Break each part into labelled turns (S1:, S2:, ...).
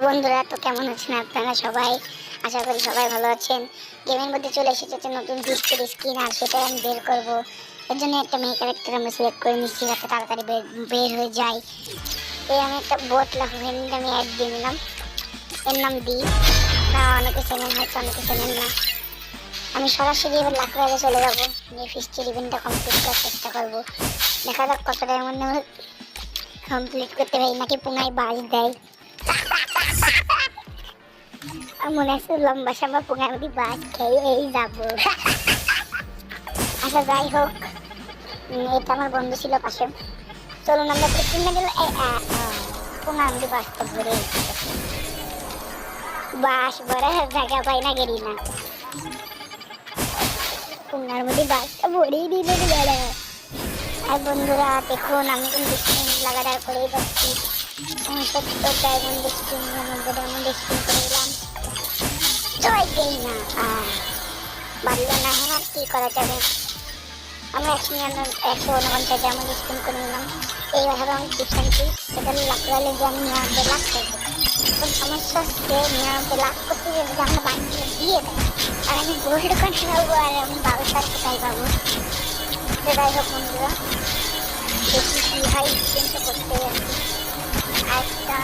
S1: বন্ধুরা, তো কেমন আছেন আপনারা সবাই? আশা করি সবাই ভালো আছেন। গেমের মধ্যে চলে এসেছে নতুন ফিস্টের স্কিন, আর সেটাই আমি বের করব। এর জন্য একটা মেয়ে ক্যারেক্টার আমরা সিলেক্ট করে নিচ্ছি যাতে তাড়াতাড়ি বের হয়ে যায়। আমি একটা বট ফ্রেন্ড আমি অ্যাড দিয়ে নিলাম। এর নাম দি না, অনেকে চেনেন হয়তো, অনেকে চেনেন না। আমি সরাসরি এবার লাখ রাজে চলে যাবো, নিয়ে ফিস্টের ইভেন্টটা কমপ্লিট করার চেষ্টা করবো। দেখা যাক কতটা এমন কমপ্লিট করতে পারি, নাকি পুনায় বাজ দেয়। মনে আছে লম্বা সাম্বা পোঙামুড়ি বাস খেয়ে এই যাবো। আচ্ছা যাই হোক, এটা আমার বন্ধু ছিল পাশে। চলুন আমরা কিনে দিল পোঙামুড়ি বাস তো ভরে বাস ভরা জায়গা পাই না, গেরি না পোঙামুড়ি বাসটা ভরেই দিল বেড়া। আর বন্ধুরা দেখুন, আমি কিন্তু স্ক্রিন লাগাতার করেই যাচ্ছি। সত্য ডায়মন্ড স্ক্রিনের মধ্যে ডায়মন্ড স্ক্রিন করে দিলাম। জয় দেই না, বাড়িও না। হ্যাঁ, আর কি করা যাবে। আমরা 149 যেমন স্পিন করে নিলাম। এইবার হবে আমি টিপসেন্টি, সেটা লাখ রাখলে যে আমি 99 লাখ করবো। এখন সমস্যা হচ্ছে 99 লাখ করতে গেলে যদি আমরা বাড়িতে দিয়ে দেয়, আর আমি গোল্ড কয়েন নেবো, আর আমি 12 কোথায় পাবো। যাই হোক বন্ধুরা, দেখি কি হয়, স্পিন তো করতে যাচ্ছি। একটা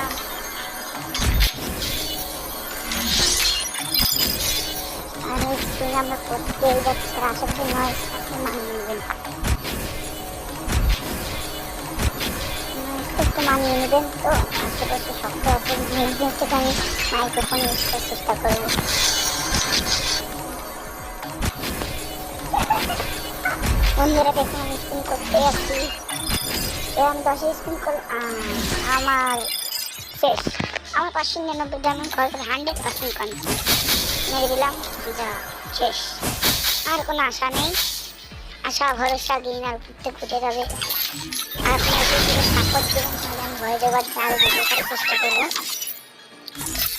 S1: আর স্পিন আমরা করতেই যাচ্ছি। আশা করি 9 মানিয়ে নেবেন, একটু মানিয়ে নেবেন। তো আশেপাশে শক্ত আছে জিনিসটা আমি মাইক্রোফোন ইউজ করার চেষ্টা করবো। বন্ধুরা দেখুন, আমি স্পিন করতে যাচ্ছি। আমি 10 স্পিন করে আমার শেষ। আমার 599 ডায়মন্ড খরচ 100% কনফার্ম। মেরে দিলাম, যা শেষ। আর কোনো আশা নেই, আশা ভরসা গেইন আর ঘুরতে যাবে। আর আপনারা যদি সাপোর্ট দেবেন তাহলে আমি ভয় দেওয়ার আরও ভিডিও করার চেষ্টা করবো।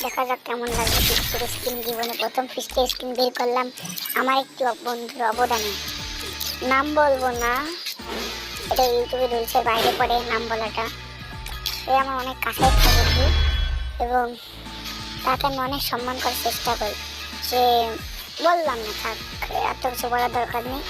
S1: দেখা যাক কেমন লাগবে ফিস্টের স্কিন। জীবনে প্রথম ফিস্টের স্কিন বের করলাম আমার একটি বন্ধুর অবদানে। নাম বলবো না, এটা ইউটিউবে রুলসের বাইরে পড়ে নাম বলাটা। সে আমার অনেক কাছের একটা বন্ধু এবং তাকে আমি অনেক সম্মান করার চেষ্টা করি। সে বললাম না, থাক, এত কিছু বলার দরকার নেই।